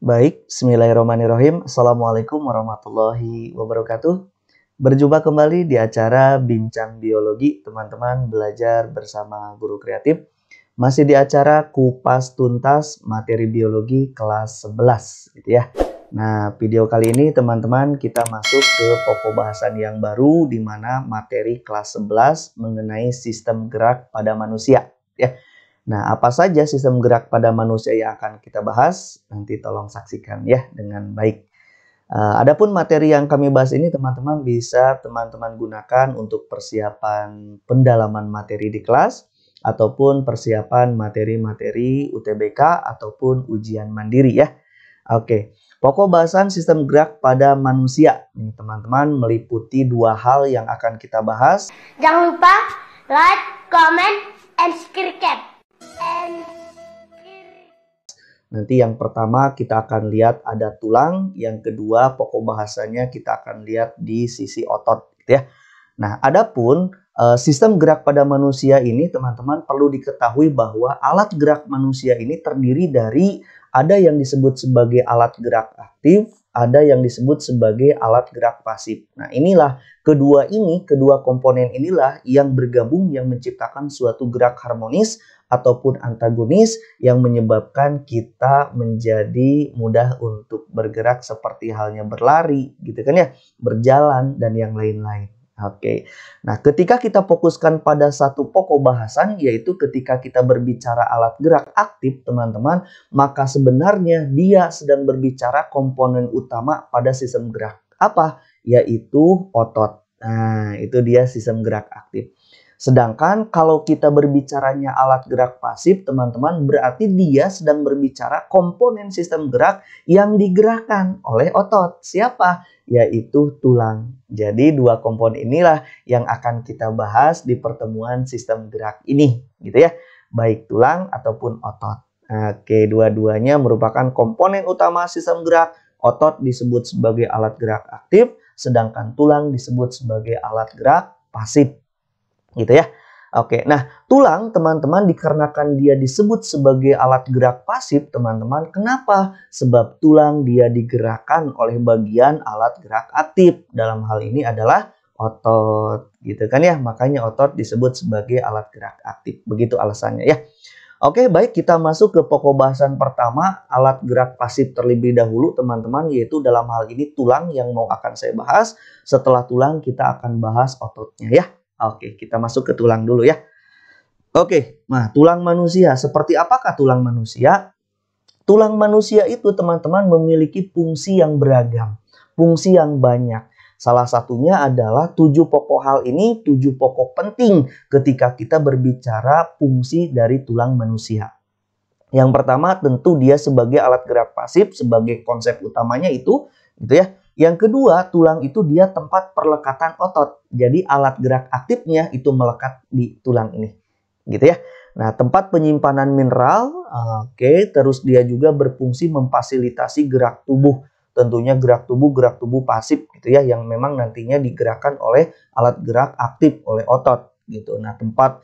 Baik, bismillahirrahmanirrahim. Assalamualaikum warahmatullahi wabarakatuh. Berjumpa kembali di acara Bincang Biologi, teman-teman belajar bersama guru kreatif. Masih di acara Kupas Tuntas Materi Biologi kelas 11 gitu ya. Nah, video kali ini teman-teman kita masuk ke pokok bahasan yang baru di mana materi kelas 11 mengenai sistem gerak pada manusia ya. Nah, apa saja sistem gerak pada manusia yang akan kita bahas? Nanti tolong saksikan ya dengan baik. Adapun materi yang kami bahas ini teman-teman bisa teman-teman gunakan untuk persiapan pendalaman materi di kelas ataupun persiapan materi-materi UTBK ataupun ujian mandiri ya. Oke, pokok bahasan sistem gerak pada manusia. Nih teman-teman meliputi dua hal yang akan kita bahas. Jangan lupa like, comment, and subscribe. Nanti yang pertama kita akan lihat ada tulang, yang kedua pokok bahasanya kita akan lihat di sisi otot gitu ya. Nah, adapun sistem gerak pada manusia ini teman-teman perlu diketahui bahwa alat gerak manusia ini terdiri dari ada yang disebut sebagai alat gerak aktif, ada yang disebut sebagai alat gerak pasif. Nah, inilah kedua komponen inilah yang bergabung yang menciptakan suatu gerak harmonis ataupun antagonis yang menyebabkan kita menjadi mudah untuk bergerak seperti halnya berlari gitu kan ya, berjalan dan yang lain-lain. Oke. Nah, ketika kita fokuskan pada satu pokok bahasan yaitu ketika kita berbicara alat gerak aktif, teman-teman, maka sebenarnya dia sedang berbicara komponen utama pada sistem gerak. Apa? Yaitu otot. Nah, itu dia sistem gerak aktif. Sedangkan kalau kita berbicaranya alat gerak pasif, teman-teman, berarti dia sedang berbicara komponen sistem gerak yang digerakkan oleh otot. Siapa? Yaitu tulang. Jadi dua komponen inilah yang akan kita bahas di pertemuan sistem gerak ini, gitu ya. Baik tulang ataupun otot. Oke, dua-duanya merupakan komponen utama sistem gerak. Otot disebut sebagai alat gerak aktif, sedangkan tulang disebut sebagai alat gerak pasif. Gitu ya. Oke, nah tulang teman-teman dikarenakan dia disebut sebagai alat gerak pasif teman-teman. Kenapa? Sebab tulang dia digerakkan oleh bagian alat gerak aktif. Dalam hal ini adalah otot gitu kan ya. Makanya otot disebut sebagai alat gerak aktif. Begitu alasannya ya. Oke, baik, kita masuk ke pokok bahasan pertama, alat gerak pasif terlebih dahulu teman-teman, yaitu dalam hal ini tulang yang mau akan saya bahas. Setelah tulang kita akan bahas ototnya ya. Oke, kita masuk ke tulang dulu ya. Oke, nah tulang manusia. Seperti apakah tulang manusia? Tulang manusia itu teman-teman memiliki fungsi yang beragam. Fungsi yang banyak. Salah satunya adalah 7 pokok hal ini, 7 pokok penting ketika kita berbicara fungsi dari tulang manusia. Yang pertama tentu dia sebagai alat gerak pasif, sebagai konsep utamanya itu gitu ya. Yang kedua, tulang itu dia tempat perlekatan otot. Jadi alat gerak aktifnya itu melekat di tulang ini. Gitu ya. Nah, tempat penyimpanan mineral, oke, terus dia juga berfungsi memfasilitasi gerak tubuh. Tentunya gerak tubuh pasif gitu ya, yang memang nantinya digerakkan oleh alat gerak aktif, oleh otot gitu. Nah, tempat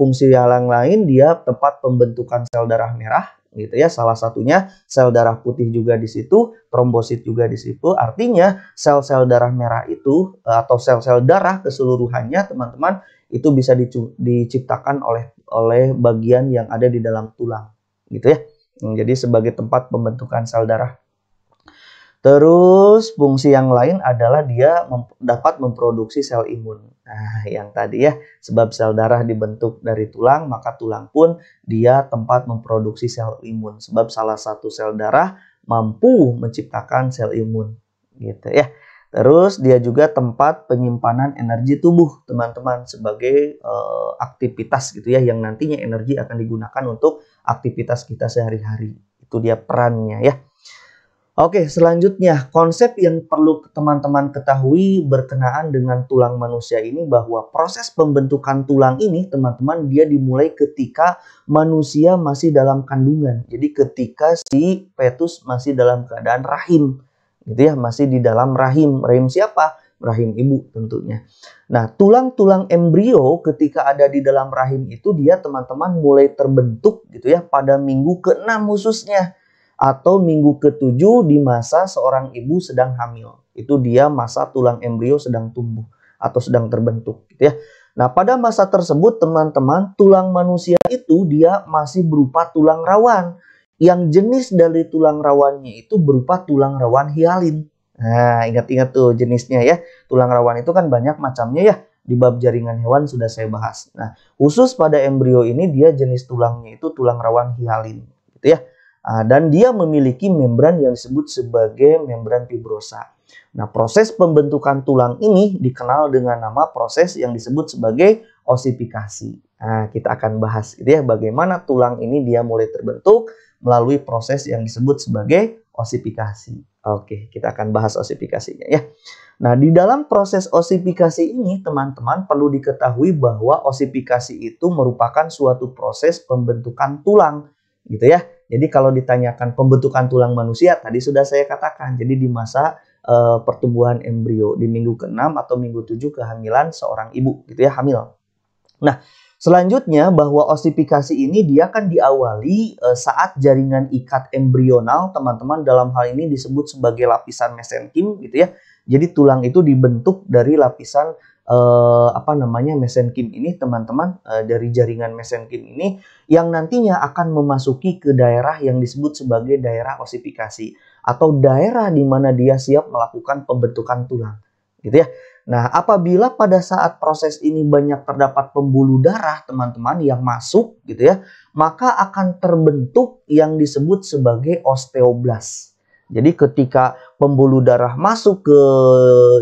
fungsi yang lain dia tempat pembentukan sel darah merah gitu ya, salah satunya sel darah putih juga di situ, trombosit juga di situ. Artinya sel-sel darah merah itu atau sel-sel darah keseluruhannya teman-teman itu bisa diciptakan oleh bagian yang ada di dalam tulang gitu ya. Jadi sebagai tempat pembentukan sel darah. Terus fungsi yang lain adalah dia dapat memproduksi sel imun. Nah, yang tadi ya, sebab sel darah dibentuk dari tulang, maka tulang pun dia tempat memproduksi sel imun. Sebab salah satu sel darah mampu menciptakan sel imun. Gitu ya. Terus dia juga tempat penyimpanan energi tubuh, teman-teman, sebagai aktivitas gitu ya, yang nantinya energi akan digunakan untuk aktivitas kita sehari-hari. Itu dia perannya ya. Oke, selanjutnya konsep yang perlu teman-teman ketahui berkenaan dengan tulang manusia ini bahwa proses pembentukan tulang ini teman-teman dia dimulai ketika manusia masih dalam kandungan. Jadi ketika si fetus masih dalam keadaan rahim, gitu ya, masih di dalam rahim. Rahim siapa? Rahim ibu tentunya. Nah, tulang-tulang embrio ketika ada di dalam rahim itu dia teman-teman mulai terbentuk gitu ya pada minggu ke-6 khususnya. atau minggu ke-7 di masa seorang ibu sedang hamil. Itu dia masa tulang embrio sedang tumbuh atau sedang terbentuk gitu ya. Nah, pada masa tersebut teman-teman, tulang manusia itu dia masih berupa tulang rawan. Yang jenis dari tulang rawannya itu berupa tulang rawan hialin. Nah, ingat-ingat tuh jenisnya ya. Tulang rawan itu kan banyak macamnya ya. Di bab jaringan hewan sudah saya bahas. Nah, khusus pada embrio ini dia jenis tulangnya itu tulang rawan hialin gitu ya. Dan dia memiliki membran yang disebut sebagai membran fibrosa. Nah, proses pembentukan tulang ini dikenal dengan nama proses yang disebut sebagai osifikasi. Nah, kita akan bahas gitu ya, bagaimana tulang ini dia mulai terbentuk melalui proses yang disebut sebagai osifikasi. Oke, kita akan bahas osifikasinya ya. Nah, di dalam proses osifikasi ini, teman-teman perlu diketahui bahwa osifikasi itu merupakan suatu proses pembentukan tulang, gitu ya. Jadi kalau ditanyakan pembentukan tulang manusia, tadi sudah saya katakan, jadi di masa pertumbuhan embrio, di minggu ke-6 atau minggu 7 kehamilan seorang ibu, gitu ya, hamil. Nah, selanjutnya bahwa osifikasi ini dia akan diawali saat jaringan ikat embrional, teman-teman, dalam hal ini disebut sebagai lapisan mesenkim, gitu ya. Jadi tulang itu dibentuk dari lapisan mesenkim ini, teman-teman, dari jaringan mesenkim ini yang nantinya akan memasuki ke daerah yang disebut sebagai daerah osifikasi atau daerah di mana dia siap melakukan pembentukan tulang, gitu ya. Nah, apabila pada saat proses ini banyak terdapat pembuluh darah, teman-teman, yang masuk gitu ya, maka akan terbentuk yang disebut sebagai osteoblas. Jadi ketika pembuluh darah masuk ke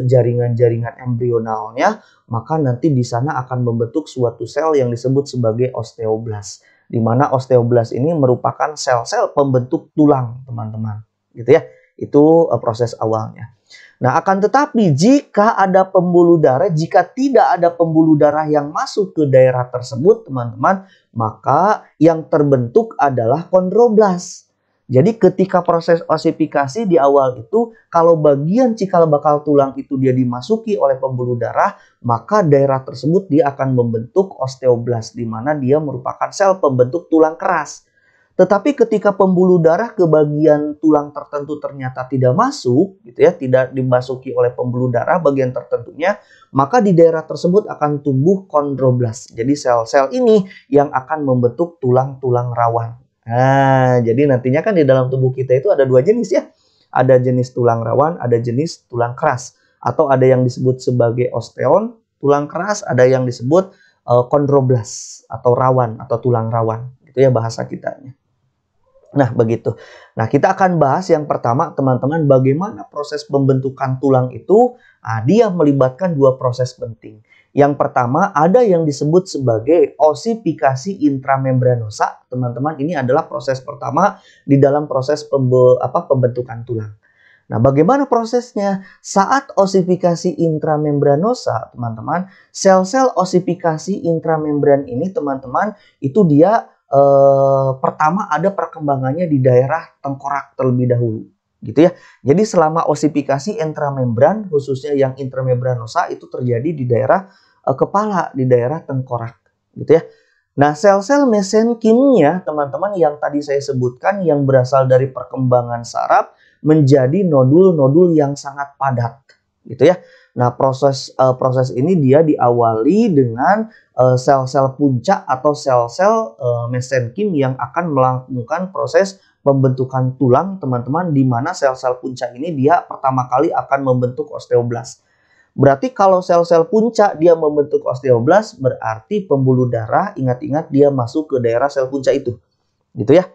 jaringan-jaringan embrionalnya, maka nanti di sana akan membentuk suatu sel yang disebut sebagai osteoblas. Di mana osteoblas ini merupakan sel-sel pembentuk tulang, teman-teman. Gitu ya. Itu proses awalnya. Nah, akan tetapi jika ada pembuluh darah, jika tidak ada pembuluh darah yang masuk ke daerah tersebut, teman-teman, maka yang terbentuk adalah kondroblas. Jadi ketika proses osifikasi di awal itu, kalau bagian cikal bakal tulang itu dia dimasuki oleh pembuluh darah, maka daerah tersebut dia akan membentuk osteoblas, di mana dia merupakan sel pembentuk tulang keras. Tetapi ketika pembuluh darah ke bagian tulang tertentu ternyata tidak masuk, gitu ya, tidak dimasuki oleh pembuluh darah bagian tertentunya, maka di daerah tersebut akan tumbuh kondroblas. Jadi sel-sel ini yang akan membentuk tulang-tulang rawan. Nah, jadi nantinya kan di dalam tubuh kita itu ada dua jenis ya. Ada jenis tulang rawan, ada jenis tulang keras. Atau ada yang disebut sebagai osteon, tulang keras, ada yang disebut kondroblas atau rawan atau tulang rawan. Itu ya bahasa kitanya. Nah, begitu. Nah, kita akan bahas yang pertama, teman-teman, bagaimana proses pembentukan tulang itu. Nah, dia melibatkan dua proses penting. Yang pertama, ada yang disebut sebagai osifikasi intramembranosa. Teman-teman, ini adalah proses pertama di dalam proses pembentukan tulang. Nah, bagaimana prosesnya? Saat osifikasi intramembranosa, teman-teman, sel-sel osifikasi intramembran ini, teman-teman, itu dia pertama ada perkembangannya di daerah tengkorak terlebih dahulu, gitu ya. Jadi selama osifikasi intramembran, khususnya yang intramembranosa, itu terjadi di daerah kepala, di daerah tengkorak, gitu ya. Nah, sel-sel mesenkimnya, teman-teman, yang tadi saya sebutkan, yang berasal dari perkembangan saraf menjadi nodul-nodul yang sangat padat, gitu ya. Nah, proses ini dia diawali dengan sel-sel puncak atau sel-sel mesenkim yang akan melakukan proses pembentukan tulang, teman-teman, di mana sel-sel puncak ini dia pertama kali akan membentuk osteoblas. Berarti kalau sel-sel puncak dia membentuk osteoblas, berarti pembuluh darah, ingat-ingat, dia masuk ke daerah sel puncak itu. Gitu ya.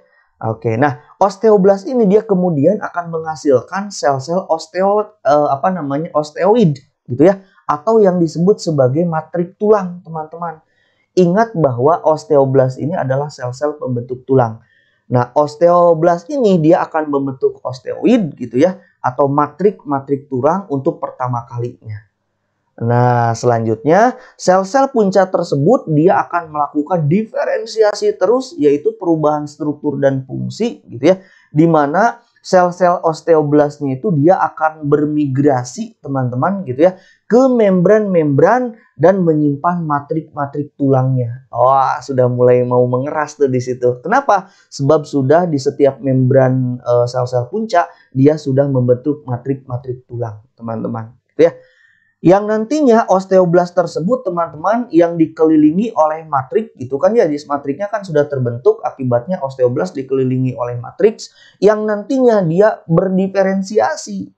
Oke, nah osteoblas ini dia kemudian akan menghasilkan sel-sel osteoid, gitu ya, atau yang disebut sebagai matrik tulang, teman-teman. Ingat bahwa osteoblas ini adalah sel-sel pembentuk tulang. Nah, osteoblas ini dia akan membentuk osteoid, gitu ya, atau matrik tulang untuk pertama kalinya. Nah, selanjutnya sel-sel puncak tersebut dia akan melakukan diferensiasi terus, yaitu perubahan struktur dan fungsi, gitu ya, di mana sel-sel osteoblastnya itu dia akan bermigrasi teman-teman gitu ya ke membran-membran dan menyimpan matrik-matrik tulangnya. Wah, sudah mulai mau mengeras tuh di situ. Kenapa? Sebab sudah di setiap membran sel-sel puncak dia sudah membentuk matrik-matrik tulang, teman-teman. Gitu ya. Yang nantinya osteoblast tersebut teman-teman yang dikelilingi oleh matrik gitu kan ya, matriknya kan sudah terbentuk, akibatnya osteoblast dikelilingi oleh matriks yang nantinya dia berdiferensiasi.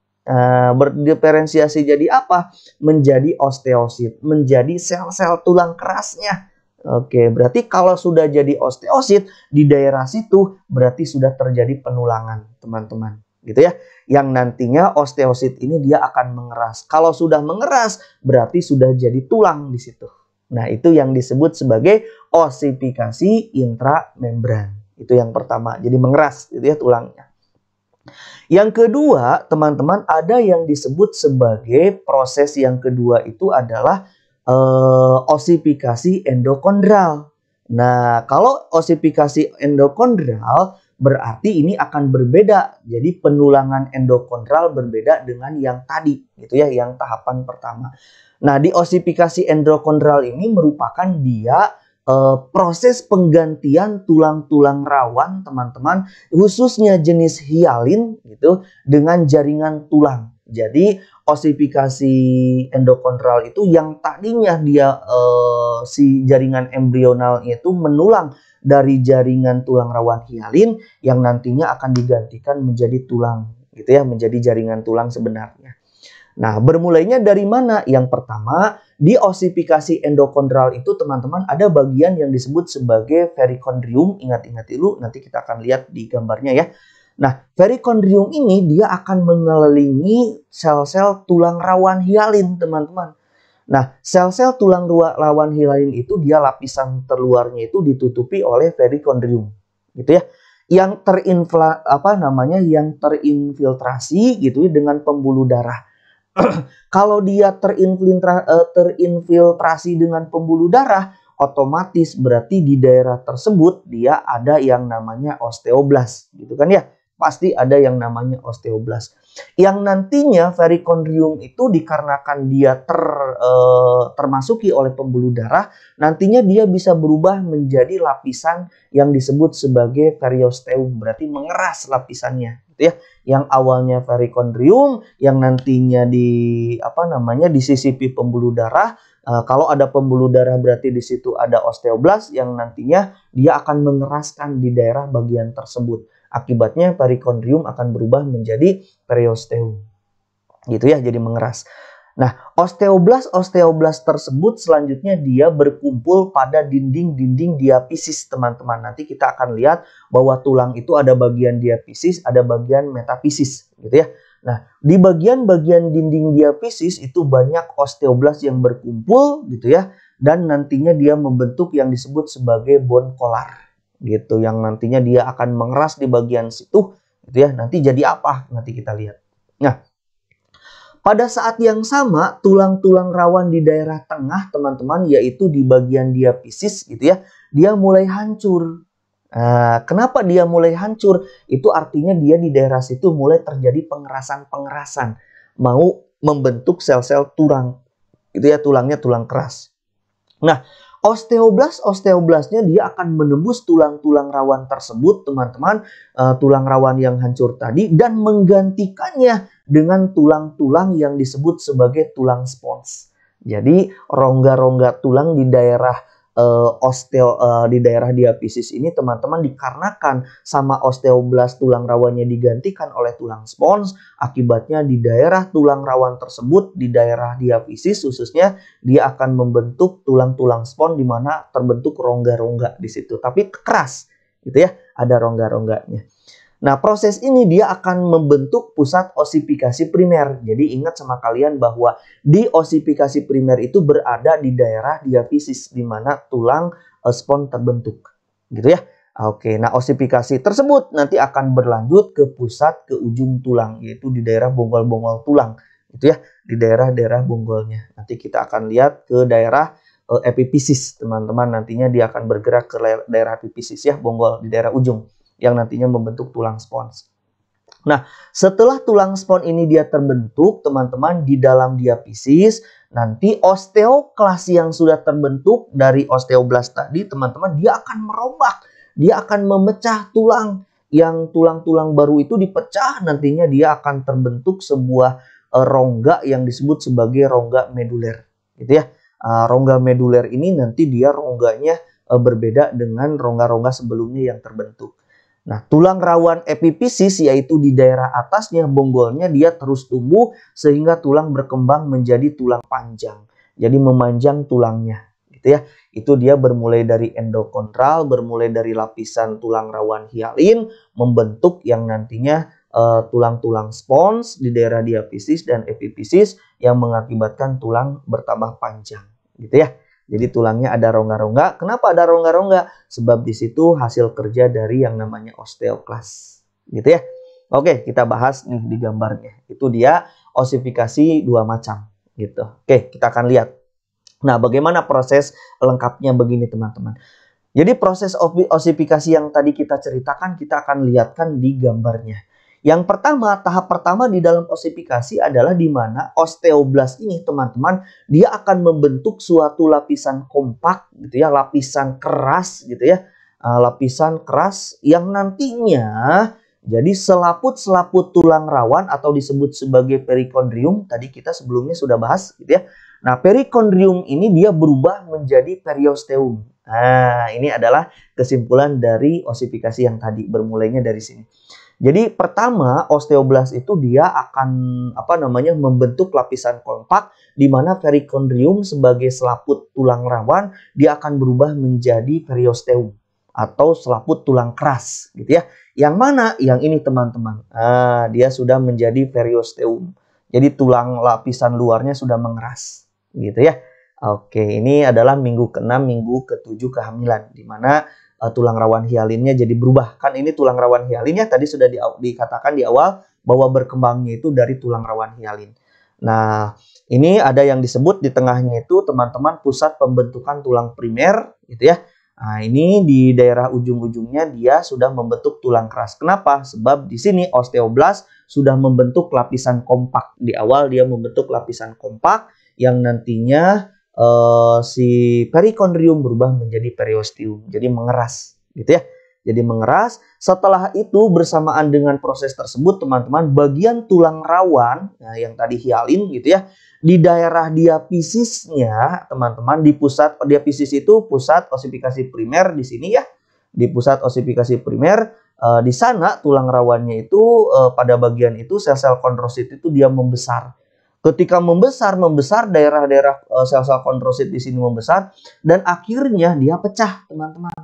Berdiferensiasi jadi apa? Menjadi osteosit, menjadi sel-sel tulang kerasnya. Oke, berarti kalau sudah jadi osteosit di daerah situ berarti sudah terjadi penulangan, teman-teman. Gitu ya. Yang nantinya osteosit ini dia akan mengeras. Kalau sudah mengeras berarti sudah jadi tulang di situ. Nah, itu yang disebut sebagai osifikasi intramembran. Itu yang pertama. Jadi mengeras gitu ya tulangnya. Yang kedua, teman-teman, ada yang disebut sebagai proses yang kedua itu adalah osifikasi endokondral. Nah, kalau osifikasi endokondral berarti ini akan berbeda. Jadi penulangan endokondral berbeda dengan yang tadi gitu ya, yang tahapan pertama. Nah, di osifikasi endokondral ini merupakan dia proses penggantian tulang-tulang rawan, teman-teman, khususnya jenis hialin gitu dengan jaringan tulang. Jadi osifikasi endokondral itu yang tadinya dia si jaringan embrional itu menulang dari jaringan tulang rawan hialin yang nantinya akan digantikan menjadi tulang gitu ya, menjadi jaringan tulang sebenarnya. Nah, bermulainya dari mana? Yang pertama, di osifikasi endokondral itu teman-teman ada bagian yang disebut sebagai perikondrium. Ingat-ingat dulu, nanti kita akan lihat di gambarnya ya. Nah, perikondrium ini dia akan mengelilingi sel-sel tulang rawan hialin, teman-teman. Nah, sel-sel tulang rawan hialin itu dia lapisan terluarnya itu ditutupi oleh perikondrium, gitu ya. Yang terinfiltrasi gitu ya dengan pembuluh darah. Kalau dia terinfiltrasi dengan pembuluh darah, otomatis berarti di daerah tersebut dia ada yang namanya osteoblast, gitu kan ya. Pasti ada yang namanya osteoblast. Yang nantinya perikondrium itu dikarenakan dia termasuki oleh pembuluh darah, nantinya dia bisa berubah menjadi lapisan yang disebut sebagai periosteum, berarti mengeras lapisannya, gitu ya. Yang awalnya perikondrium, yang nantinya disisipi pembuluh darah. Kalau ada pembuluh darah berarti di situ ada osteoblast yang nantinya dia akan mengeraskan di daerah bagian tersebut. Akibatnya perikondrium akan berubah menjadi periosteum. Gitu ya, jadi mengeras. Nah, osteoblast tersebut selanjutnya dia berkumpul pada dinding-dinding diafisis, teman-teman. Nanti kita akan lihat bahwa tulang itu ada bagian diafisis, ada bagian metafisis, gitu ya. Nah, di bagian-bagian dinding diafisis itu banyak osteoblast yang berkumpul, gitu ya. Dan nantinya dia membentuk yang disebut sebagai bone collar. Gitu, yang nantinya dia akan mengeras di bagian situ gitu ya. Nanti jadi apa? Nanti kita lihat. Nah, pada saat yang sama tulang-tulang rawan di daerah tengah, teman-teman, yaitu di bagian diafisis gitu ya, dia mulai hancur. Kenapa dia mulai hancur? Itu artinya dia di daerah situ mulai terjadi pengerasan-pengerasan, mau membentuk sel-sel tulang. Gitu ya, tulangnya tulang keras. Nah, osteoblastnya dia akan menembus tulang-tulang rawan tersebut, teman-teman, tulang rawan yang hancur tadi, dan menggantikannya dengan tulang-tulang yang disebut sebagai tulang spons. Jadi rongga-rongga tulang di daerah di daerah diafisis ini, teman-teman, dikarenakan sama osteoblast tulang rawannya digantikan oleh tulang spons, akibatnya di daerah tulang rawan tersebut, di daerah diafisis khususnya, dia akan membentuk tulang-tulang spons di mana terbentuk rongga-rongga di situ, tapi keras gitu ya, ada rongga-rongganya. Nah, proses ini dia akan membentuk pusat osifikasi primer. Jadi ingat sama kalian bahwa di osifikasi primer itu berada di daerah diafisis di mana tulang spons terbentuk. Gitu ya. Oke, nah osifikasi tersebut nanti akan berlanjut ke pusat, ke ujung tulang, yaitu di daerah bonggol-bonggol tulang. Gitu ya, di daerah-daerah bonggolnya. Nanti kita akan lihat ke daerah epifisis, teman-teman. Nantinya dia akan bergerak ke daerah epifisis ya, bonggol di daerah ujung, yang nantinya membentuk tulang spons. Nah, setelah tulang spons ini dia terbentuk, teman-teman, di dalam diafisis, nanti osteoklas yang sudah terbentuk dari osteoblast tadi, teman-teman, dia akan merombak. Dia akan memecah tulang. Yang tulang-tulang baru itu dipecah, nantinya dia akan terbentuk sebuah rongga yang disebut sebagai rongga meduler. Gitu ya. Rongga meduler ini nanti dia rongganya berbeda dengan rongga-rongga sebelumnya yang terbentuk. Nah, tulang rawan epifisis yaitu di daerah atasnya bonggolnya dia terus tumbuh sehingga tulang berkembang menjadi tulang panjang. Jadi memanjang tulangnya, gitu ya. Itu dia bermulai dari endokondral, bermulai dari lapisan tulang rawan hialin, membentuk yang nantinya tulang-tulang spons di daerah diafisis dan epifisis yang mengakibatkan tulang bertambah panjang, gitu ya. Jadi tulangnya ada rongga-rongga. Kenapa ada rongga-rongga? Sebab di situ hasil kerja dari yang namanya osteoklas. Gitu ya. Oke, kita bahas nih di gambarnya. Itu dia osifikasi dua macam. Gitu. Oke, kita akan lihat. Nah, bagaimana proses lengkapnya begini teman-teman. Jadi proses osifikasi yang tadi kita ceritakan, kita akan lihatkan di gambarnya. Yang pertama, tahap pertama di dalam osifikasi adalah di mana osteoblast ini teman-teman, dia akan membentuk suatu lapisan kompak gitu ya, lapisan keras gitu ya. Lapisan keras yang nantinya jadi selaput-selaput tulang rawan atau disebut sebagai perikondrium, tadi kita sebelumnya sudah bahas gitu ya. Nah, perikondrium ini dia berubah menjadi periosteum. Nah, ini adalah kesimpulan dari osifikasi yang tadi, bermulainya dari sini. Jadi pertama osteoblast itu dia akan membentuk lapisan kompak di mana perikondrium sebagai selaput tulang rawan dia akan berubah menjadi periosteum atau selaput tulang keras gitu ya. Yang mana? Yang ini teman-teman. Dia sudah menjadi periosteum. Jadi tulang lapisan luarnya sudah mengeras gitu ya. Oke, ini adalah minggu ke-6, minggu ke-7 kehamilan di mana tulang rawan hialinnya jadi berubah. Kan ini tulang rawan hialinnya tadi sudah dikatakan di awal bahwa berkembangnya itu dari tulang rawan hialin. Nah, ini ada yang disebut di tengahnya itu teman-teman pusat pembentukan tulang primer gitu ya. Nah, ini di daerah ujung-ujungnya dia sudah membentuk tulang keras. Kenapa? Sebab di sini osteoblast sudah membentuk lapisan kompak. Di awal dia membentuk lapisan kompak yang nantinya si perikondrium berubah menjadi periosteum, jadi mengeras gitu ya. Jadi mengeras. Setelah itu bersamaan dengan proses tersebut teman-teman, bagian tulang rawan yang tadi hialin gitu ya, di daerah diafisisnya teman-teman, di pusat diafisis itu pusat osifikasi primer di sini ya. Di pusat osifikasi primer di sana tulang rawannya itu pada bagian itu sel-sel kondrosit itu dia membesar. Ketika membesar daerah-daerah sel-sel kondrosit di sini membesar dan akhirnya dia pecah, teman-teman.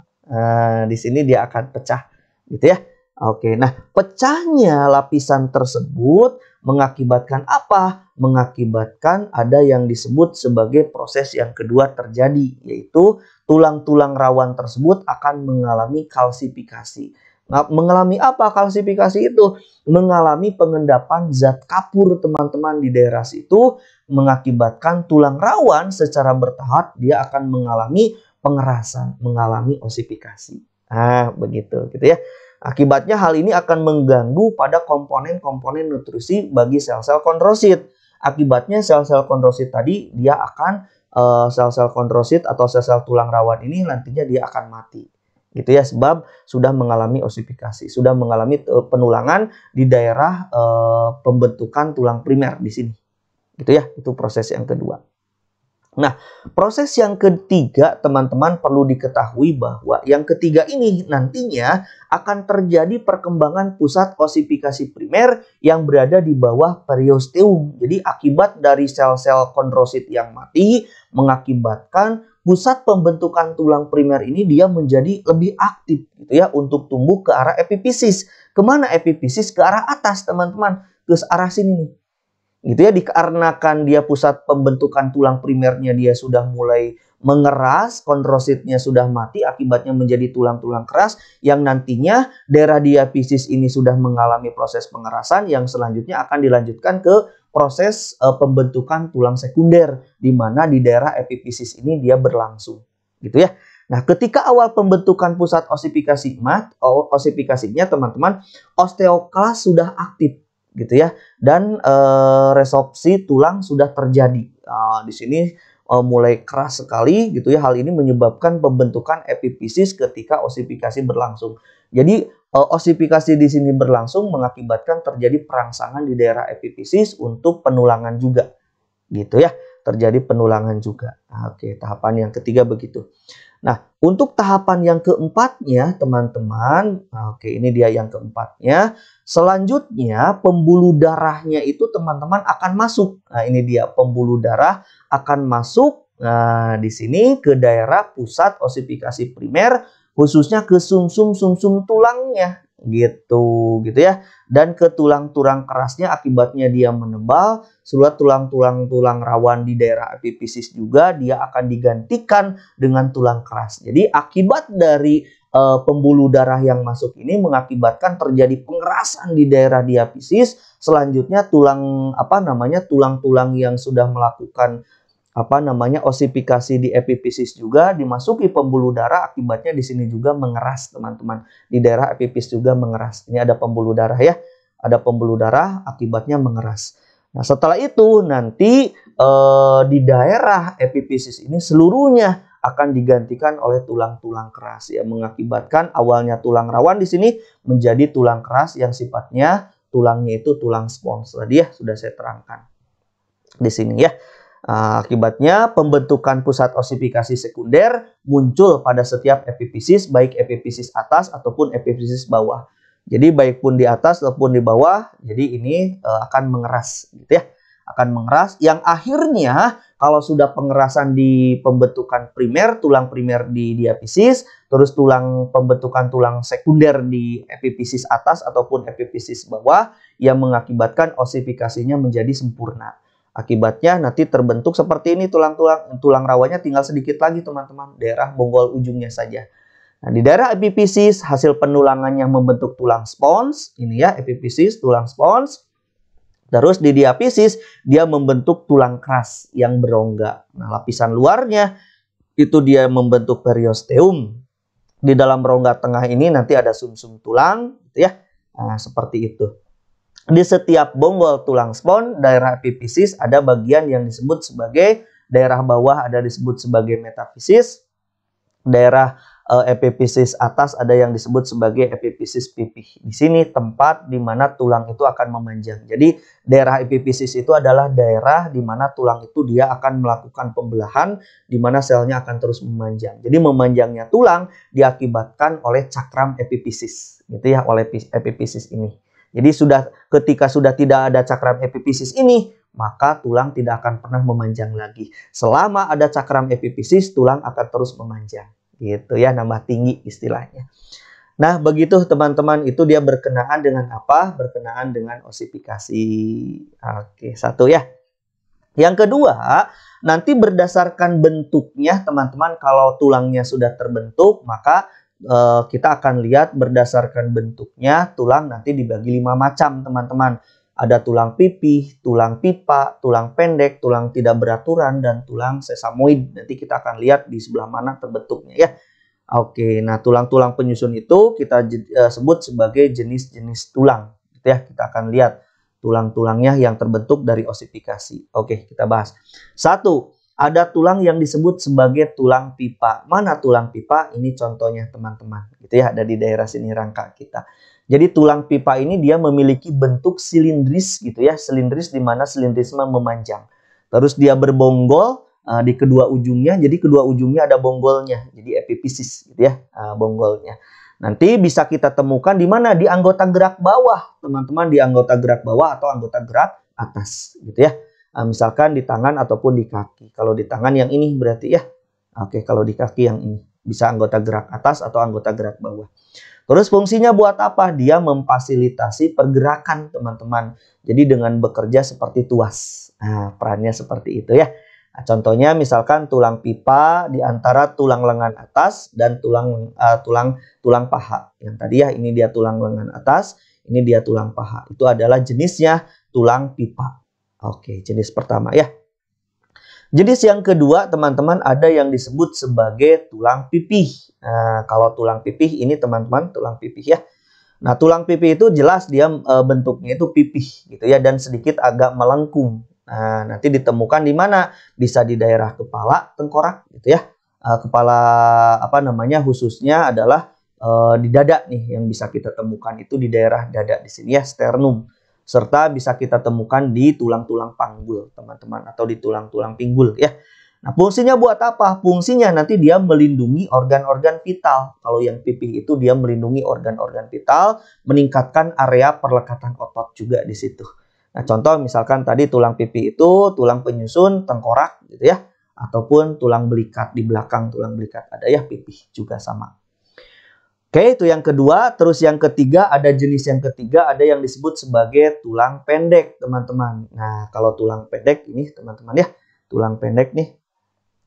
Di sini dia akan pecah, gitu ya. Oke, nah pecahnya lapisan tersebut mengakibatkan apa? Mengakibatkan ada yang disebut sebagai proses yang kedua terjadi, yaitu tulang-tulang rawan tersebut akan mengalami kalsifikasi. Nah, mengalami apa kalsifikasi itu? Mengalami pengendapan zat kapur teman-teman di daerah situ, mengakibatkan tulang rawan secara bertahap dia akan mengalami pengerasan, mengalami osifikasi. Nah, begitu gitu ya. Akibatnya hal ini akan mengganggu pada komponen-komponen nutrisi bagi sel-sel kondrosit. Akibatnya sel-sel kondrosit tadi dia akan sel-sel kondrosit atau sel-sel tulang rawan ini nantinya dia akan mati. Gitu ya, sebab sudah mengalami osifikasi, sudah mengalami penulangan di daerah pembentukan tulang primer di sini. Gitu ya, itu proses yang kedua. Nah, proses yang ketiga teman-teman perlu diketahui bahwa yang ketiga ini nantinya akan terjadi perkembangan pusat osifikasi primer yang berada di bawah periosteum. Jadi akibat dari sel-sel kondrosit yang mati mengakibatkan pusat pembentukan tulang primer ini dia menjadi lebih aktif gitu ya untuk tumbuh ke arah epifisis. Kemana epifisis? Ke arah atas teman-teman, ke arah sini nih. Gitu ya, dikarenakan dia pusat pembentukan tulang primernya dia sudah mulai mengeras, kondrositnya sudah mati, akibatnya menjadi tulang-tulang keras yang nantinya daerah diafisis ini sudah mengalami proses pengerasan yang selanjutnya akan dilanjutkan ke proses pembentukan tulang sekunder di mana di daerah epifisis ini dia berlangsung gitu ya. Nah, ketika awal pembentukan pusat osifikasinya teman-teman, osteoklas sudah aktif gitu ya, dan resorpsi tulang sudah terjadi. Di sini mulai keras sekali gitu ya. Hal ini menyebabkan pembentukan epifisis ketika osifikasi berlangsung. Jadi osifikasi di sini berlangsung mengakibatkan terjadi perangsangan di daerah epifisis untuk penulangan juga gitu ya. Terjadi penulangan juga. Nah, oke, tahapan yang ketiga begitu. Nah, untuk tahapan yang keempatnya, teman-teman, oke, ini dia yang keempatnya. Selanjutnya, pembuluh darahnya itu teman-teman akan masuk. Nah, ini dia pembuluh darah akan masuk. Nah, di sini ke daerah pusat osifikasi primer, khususnya ke sumsum tulangnya, gitu ya. Dan ke tulang-tulang kerasnya akibatnya dia menebal. Surat tulang rawan di daerah epifisis juga dia akan digantikan dengan tulang keras. Jadi akibat dari pembuluh darah yang masuk ini mengakibatkan terjadi pengerasan di daerah diafisis. Selanjutnya tulang-tulang yang sudah melakukan osifikasi di epifisis juga dimasuki pembuluh darah, akibatnya di sini juga mengeras, teman-teman. Di daerah epifisis juga mengeras. Ini ada pembuluh darah ya. Ada pembuluh darah akibatnya mengeras. Nah, setelah itu nanti di daerah epifisis ini seluruhnya akan digantikan oleh tulang-tulang keras, ya, mengakibatkan awalnya tulang rawan di sini menjadi tulang keras yang sifatnya tulangnya itu tulang spons. Tadi ya sudah saya terangkan di sini ya. Akibatnya pembentukan pusat osifikasi sekunder muncul pada setiap epifisis, baik epifisis atas ataupun epifisis bawah. Jadi baik pun di atas ataupun di bawah, jadi ini akan mengeras gitu ya. Akan mengeras yang akhirnya kalau sudah pengerasan di pembentukan primer, tulang primer di diafisis, terus pembentukan tulang sekunder di epifisis atas ataupun epifisis bawah yang mengakibatkan osifikasinya menjadi sempurna. Akibatnya nanti terbentuk seperti ini tulang rawannya tinggal sedikit lagi, teman-teman, daerah bonggol ujungnya saja. Nah, di daerah epifisis hasil penulangannya membentuk tulang spons, ini ya epifisis tulang spons. Terus di diafisis dia membentuk tulang keras yang berongga. Nah, lapisan luarnya itu dia membentuk periosteum. Di dalam rongga tengah ini nanti ada sumsum tulang, gitu ya. Nah, seperti itu. Di setiap bonggol tulang spons, daerah epifisis ada bagian yang disebut sebagai daerah bawah ada disebut sebagai metafisis. Daerah epifisis atas ada yang disebut sebagai epifisis pipih. Di sini tempat di mana tulang itu akan memanjang. Jadi daerah epifisis itu adalah daerah di mana tulang itu dia akan melakukan pembelahan, di mana selnya akan terus memanjang. Jadi memanjangnya tulang diakibatkan oleh cakram epifisis, gitu ya, oleh epifisis ini. Jadi ketika sudah tidak ada cakram epifisis ini, maka tulang tidak akan pernah memanjang lagi. Selama ada cakram epifisis, tulang akan terus memanjang. Gitu ya, nambah tinggi istilahnya. Nah, begitu teman-teman, itu dia berkenaan dengan apa? Berkenaan dengan osifikasi. Oke, satu ya. Yang kedua, nanti berdasarkan bentuknya, teman-teman, kalau tulangnya sudah terbentuk, maka kita akan lihat berdasarkan bentuknya, tulang nanti dibagi 5 macam, teman-teman. Ada tulang pipih, tulang pipa, tulang pendek, tulang tidak beraturan, dan tulang sesamoid. Nanti kita akan lihat di sebelah mana terbentuknya ya. Oke, nah tulang-tulang penyusun itu kita sebut sebagai jenis-jenis tulang. Gitu ya, kita akan lihat tulang-tulangnya yang terbentuk dari osifikasi. Oke, kita bahas. 1. Ada tulang yang disebut sebagai tulang pipa. Mana tulang pipa? Ini contohnya teman-teman. Gitu ya, ada di daerah sini rangka kita. Jadi tulang pipa ini dia memiliki bentuk silindris gitu ya. Silindris di mana silindrisme memanjang. Terus dia berbonggol di kedua ujungnya. Jadi kedua ujungnya ada bonggolnya. Jadi epifisis gitu ya, bonggolnya. Nanti bisa kita temukan di mana? Di anggota gerak bawah, teman-teman, di anggota gerak bawah atau anggota gerak atas gitu ya. Misalkan di tangan ataupun di kaki. Kalau di tangan yang ini berarti ya. Oke, kalau di kaki yang ini. Bisa anggota gerak atas atau anggota gerak bawah. Terus fungsinya buat apa? Dia memfasilitasi pergerakan, teman-teman. Jadi dengan bekerja seperti tuas. Nah, perannya seperti itu ya. Nah, contohnya misalkan tulang pipa di antara tulang lengan atas dan tulang paha. Yang tadi ya, ini dia tulang lengan atas, ini dia tulang paha. Itu adalah jenisnya tulang pipa. Oke, jenis pertama ya. Jenis yang kedua, teman-teman, ada yang disebut sebagai tulang pipih. Nah, kalau tulang pipih ini, teman-teman, tulang pipih ya. Nah, tulang pipih itu jelas dia bentuknya itu pipih gitu ya, dan sedikit agak melengkung. Nah, nanti ditemukan di mana? Bisa di daerah kepala, tengkorak gitu ya. Kepala apa namanya? Khususnya adalah di dada nih, yang bisa kita temukan itu di daerah dada di sini ya, sternum. Serta bisa kita temukan di tulang-tulang panggul, teman-teman, atau di tulang-tulang pinggul ya. Nah, fungsinya buat apa? Fungsinya nanti dia melindungi organ-organ vital. Kalau yang pipih itu dia melindungi organ-organ vital, meningkatkan area perlekatan otot juga di situ. Nah, contoh misalkan tadi tulang pipih itu tulang penyusun tengkorak gitu ya, ataupun tulang belikat di belakang tulang belikat ada ya, pipih juga sama. Oke, itu yang kedua. Terus yang ketiga, ada jenis yang ketiga, ada yang disebut sebagai tulang pendek, teman-teman. Nah, kalau tulang pendek ini, teman-teman ya, tulang pendek nih.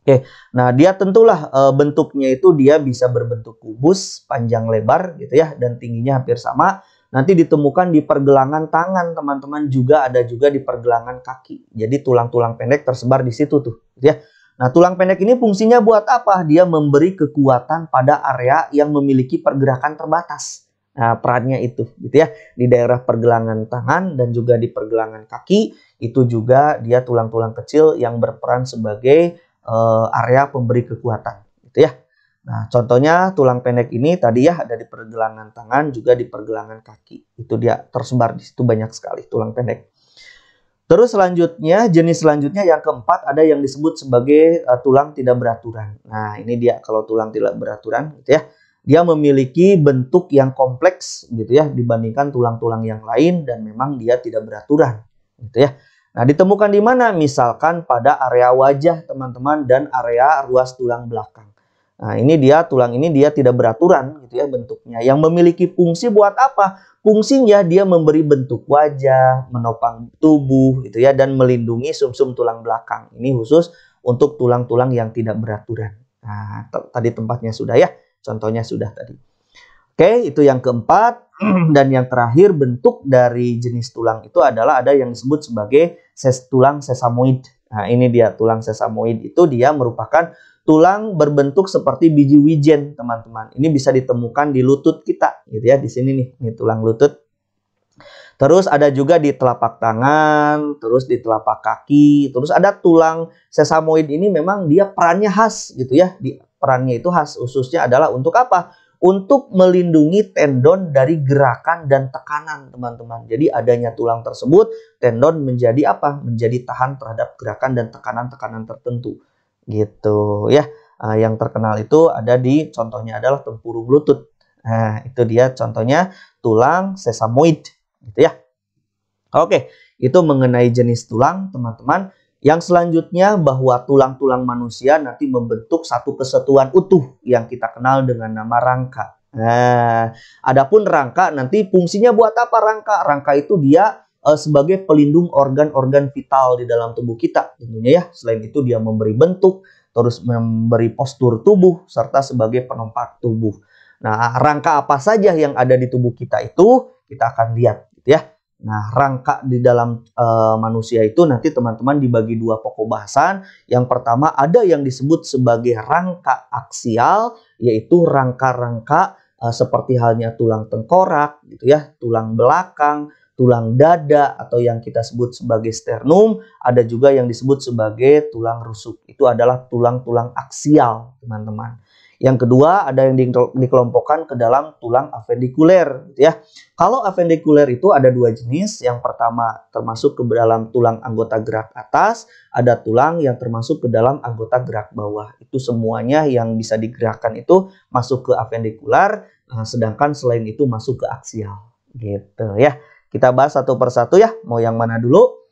Oke, nah dia tentulah bentuknya itu dia bisa berbentuk kubus, panjang lebar gitu ya, dan tingginya hampir sama. Nanti ditemukan di pergelangan tangan, teman-teman, juga ada juga di pergelangan kaki. Jadi tulang-tulang pendek tersebar di situ tuh, gitu ya. Nah, tulang pendek ini fungsinya buat apa? Dia memberi kekuatan pada area yang memiliki pergerakan terbatas. Nah, perannya itu gitu ya. Di daerah pergelangan tangan dan juga di pergelangan kaki, itu juga dia tulang-tulang kecil yang berperan sebagai area pemberi kekuatan gitu ya. Nah, contohnya tulang pendek ini tadi ya ada di pergelangan tangan, juga di pergelangan kaki. Itu dia tersebar di situ banyak sekali tulang pendek. Terus selanjutnya, jenis selanjutnya yang keempat ada yang disebut sebagai tulang tidak beraturan. Nah, ini dia kalau tulang tidak beraturan gitu ya. Dia memiliki bentuk yang kompleks gitu ya dibandingkan tulang-tulang yang lain, dan memang dia tidak beraturan gitu ya. Nah, ditemukan di mana? Misalkan pada area wajah, teman-teman, dan area ruas tulang belakang. Nah, ini dia tulang ini dia tidak beraturan gitu ya bentuknya. Yang memiliki fungsi buat apa? Fungsinya dia memberi bentuk wajah, menopang tubuh gitu ya, dan melindungi sumsum tulang belakang. Ini khusus untuk tulang-tulang yang tidak beraturan. Nah, tadi tempatnya sudah ya, contohnya sudah tadi. Oke, itu yang keempat. Dan yang terakhir, bentuk dari jenis tulang itu adalah ada yang disebut sebagai tulang sesamoid. Nah, ini dia tulang sesamoid itu dia merupakan tulang berbentuk seperti biji wijen, teman-teman. Ini bisa ditemukan di lutut kita, gitu ya. Di sini nih, ini tulang lutut. Terus ada juga di telapak tangan, terus di telapak kaki. Terus ada tulang sesamoid ini memang dia perannya khas, gitu ya. Perannya itu khas, khususnya adalah untuk apa? Untuk melindungi tendon dari gerakan dan tekanan, teman-teman. Jadi adanya tulang tersebut, tendon menjadi apa? Menjadi tahan terhadap gerakan dan tekanan-tekanan tertentu. Gitu ya. Yang terkenal itu ada di contohnya adalah tempurung lutut. Nah, itu dia contohnya tulang sesamoid gitu ya. Oke, itu mengenai jenis tulang, teman-teman. Yang selanjutnya bahwa tulang-tulang manusia nanti membentuk satu kesatuan utuh yang kita kenal dengan nama rangka. Nah, adapun rangka nanti fungsinya buat apa rangka? Rangka itu dia sebagai pelindung organ-organ vital di dalam tubuh kita tentunya ya. Selain itu dia memberi bentuk, terus memberi postur tubuh, serta sebagai penompak tubuh. Nah, rangka apa saja yang ada di tubuh kita itu kita akan lihat gitu ya. Nah, rangka di dalam manusia itu nanti teman-teman dibagi dua pokok bahasan. Yang pertama ada yang disebut sebagai rangka aksial, yaitu rangka-rangka seperti halnya tulang tengkorak gitu ya, tulang belakang, tulang dada atau yang kita sebut sebagai sternum, ada juga yang disebut sebagai tulang rusuk. Itu adalah tulang-tulang aksial, teman-teman. Yang kedua ada yang dikelompokkan ke dalam tulang apendikuler, gitu ya. Kalau apendikuler itu ada dua jenis. Yang pertama termasuk ke dalam tulang anggota gerak atas, ada tulang yang termasuk ke dalam anggota gerak bawah. Itu semuanya yang bisa digerakkan itu masuk ke apendikuler, sedangkan selain itu masuk ke aksial, gitu ya. Kita bahas satu persatu ya. Mau yang mana dulu?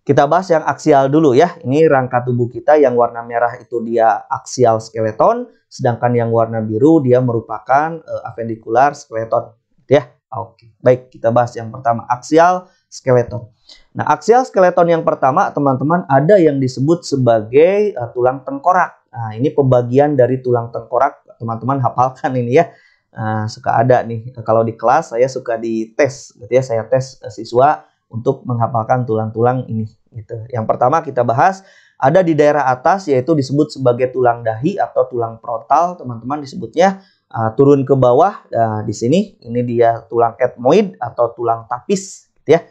Kita bahas yang aksial dulu ya. Ini rangka tubuh kita yang warna merah itu dia aksial skeleton, sedangkan yang warna biru dia merupakan apendikular skeleton, gitu ya. Oke, baik, kita bahas yang pertama aksial skeleton. Nah, aksial skeleton yang pertama, teman-teman, ada yang disebut sebagai tulang tengkorak. Nah, ini pembagian dari tulang tengkorak, teman-teman hafalkan ini ya. Suka ada nih kalau di kelas saya suka dites gitu ya, saya tes siswa untuk menghafalkan tulang-tulang ini gitu. Yang pertama kita bahas Ada di daerah atas yaitu disebut sebagai tulang dahi atau tulang frontal, teman-teman disebutnya. Turun ke bawah, di sini ini dia tulang etmoid atau tulang tapis, gitu ya.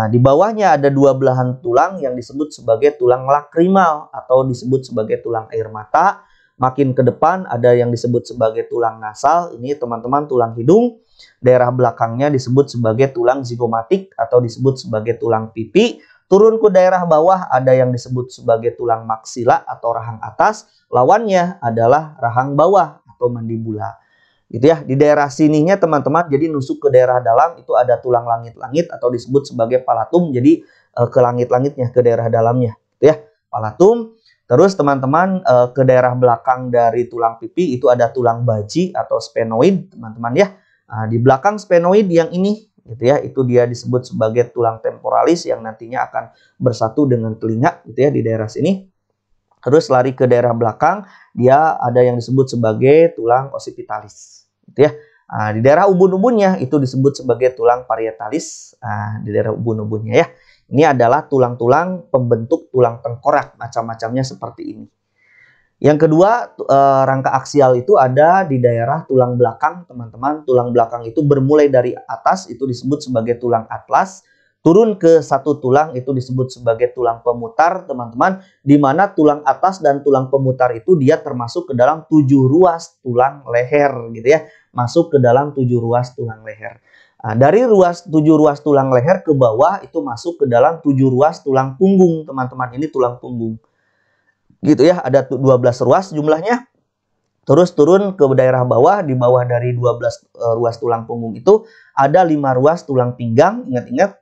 Di bawahnya ada dua belahan tulang yang disebut sebagai tulang lakrimal atau disebut sebagai tulang air mata. Makin ke depan ada yang disebut sebagai tulang nasal, ini teman-teman tulang hidung. Daerah belakangnya disebut sebagai tulang zigomatik atau disebut sebagai tulang pipi. Turun ke daerah bawah ada yang disebut sebagai tulang maksila atau rahang atas. Lawannya adalah rahang bawah atau mandibula. Gitu ya. Di daerah sininya teman-teman jadi nusuk ke daerah dalam itu ada tulang langit-langit atau disebut sebagai palatum. Jadi ke langit-langitnya, ke daerah dalamnya, gitu ya. Palatum. Terus teman-teman ke daerah belakang dari tulang pipi itu ada tulang baji atau sphenoid, teman-teman ya. Di belakang sphenoid yang ini, gitu ya, itu dia disebut sebagai tulang temporalis yang nantinya akan bersatu dengan telinga, gitu ya, di daerah sini. Terus lari ke daerah belakang, dia ada yang disebut sebagai tulang occipitalis, gitu ya. Di daerah ubun-ubunnya itu disebut sebagai tulang parietalis, di daerah ubun-ubunnya ya. Ini adalah tulang-tulang pembentuk tulang tengkorak, macam-macamnya seperti ini. Yang kedua, rangka aksial itu ada di daerah tulang belakang, teman-teman. Tulang belakang itu bermulai dari atas, itu disebut sebagai tulang atlas. Turun ke satu tulang itu disebut sebagai tulang pemutar, teman-teman. Di mana tulang atas dan tulang pemutar itu dia termasuk ke dalam 7 ruas tulang leher, gitu ya. Masuk ke dalam 7 ruas tulang leher. Dari 7 ruas tulang leher ke bawah itu masuk ke dalam 7 ruas tulang punggung, teman-teman. Ini tulang punggung. Gitu ya, ada 12 ruas jumlahnya. Terus turun ke daerah bawah, di bawah dari 12 ruas tulang punggung itu ada 5 ruas tulang pinggang. Ingat-ingat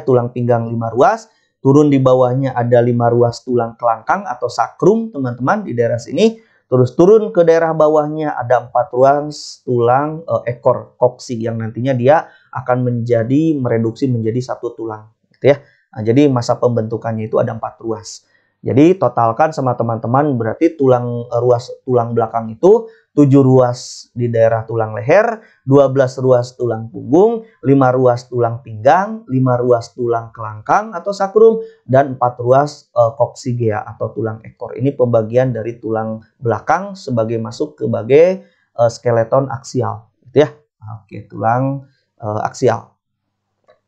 tulang pinggang 5 ruas. Turun di bawahnya ada 5 ruas tulang kelangkang atau sakrum, teman-teman, di daerah sini. Terus turun ke daerah bawahnya ada 4 ruas tulang ekor koksi yang nantinya dia akan mereduksi menjadi satu tulang, gitu ya. Jadi masa pembentukannya itu ada 4 ruas. Jadi totalkan sama teman-teman berarti ruas tulang belakang itu 7 ruas di daerah tulang leher, 12 ruas tulang punggung, 5 ruas tulang pinggang, 5 ruas tulang kelangkang atau sakrum, dan 4 ruas koksigea atau tulang ekor. Ini pembagian dari tulang belakang masuk sebagai skeleton aksial, gitu ya. Oke, tulang aksial.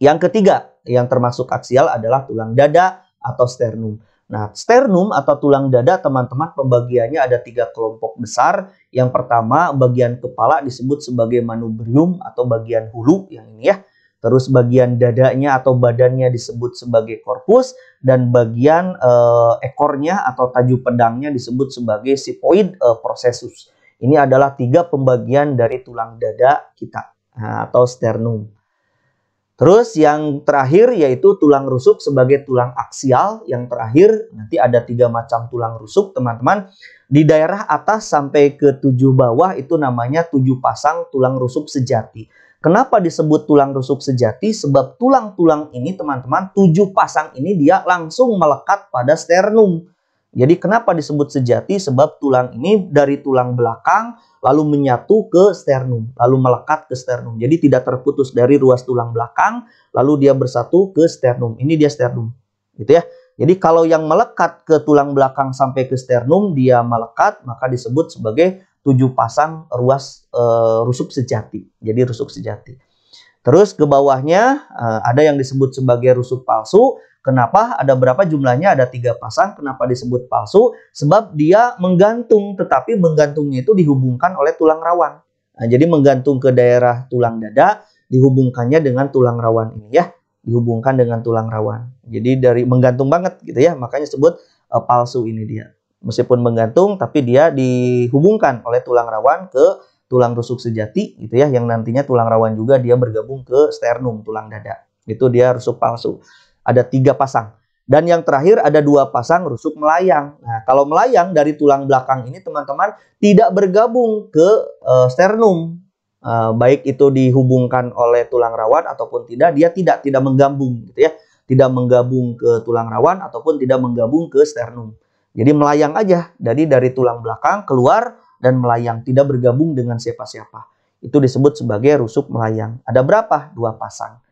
Yang ketiga yang termasuk aksial adalah tulang dada atau sternum. Nah, sternum atau tulang dada, teman-teman, pembagiannya ada 3 kelompok besar. Yang pertama, bagian kepala disebut sebagai manubrium atau bagian hulu, yang ini ya. Terus bagian dadanya atau badannya disebut sebagai korpus. Dan bagian ekornya atau tajuk pedangnya disebut sebagai sipoid processus. Ini adalah 3 pembagian dari tulang dada kita atau sternum. Terus yang terakhir yaitu tulang rusuk sebagai tulang aksial. Yang terakhir nanti ada 3 macam tulang rusuk, teman-teman. Di daerah atas sampai ke 7 bawah itu namanya 7 pasang tulang rusuk sejati. Kenapa disebut tulang rusuk sejati? Sebab tulang-tulang ini, teman-teman, 7 pasang ini dia langsung melekat pada sternum. Jadi kenapa disebut sejati? Sebab tulang ini dari tulang belakang lalu menyatu ke sternum, lalu melekat ke sternum. Jadi tidak terputus dari ruas tulang belakang, lalu dia bersatu ke sternum. Ini dia sternum, gitu ya. Jadi kalau yang melekat ke tulang belakang sampai ke sternum, dia melekat, maka disebut sebagai 7 pasang ruas rusuk sejati. Jadi rusuk sejati. Terus ke bawahnya ada yang disebut sebagai rusuk palsu. Kenapa? Ada berapa jumlahnya? Ada 3 pasang. Kenapa disebut palsu? Sebab dia menggantung, tetapi menggantungnya itu dihubungkan oleh tulang rawan. Nah, jadi menggantung ke daerah tulang dada, dihubungkannya dengan tulang rawan ini ya. Dihubungkan dengan tulang rawan. Jadi dari menggantung banget gitu ya. Makanya disebut palsu ini dia. Meskipun menggantung, tapi dia dihubungkan oleh tulang rawan ke tulang rusuk sejati gitu ya. Yang nantinya tulang rawan juga dia bergabung ke sternum, tulang dada. Itu dia rusuk palsu. Ada 3 pasang. Dan yang terakhir ada 2 pasang rusuk melayang. Nah, kalau melayang dari tulang belakang ini, teman-teman, tidak bergabung ke sternum. Baik itu dihubungkan oleh tulang rawan ataupun tidak, dia tidak menggabung gitu ya. Tidak menggabung ke tulang rawan ataupun tidak menggabung ke sternum. Jadi melayang aja. Jadi dari tulang belakang keluar dan melayang, tidak bergabung dengan siapa-siapa. Itu disebut sebagai rusuk melayang. Ada berapa? 2 pasang.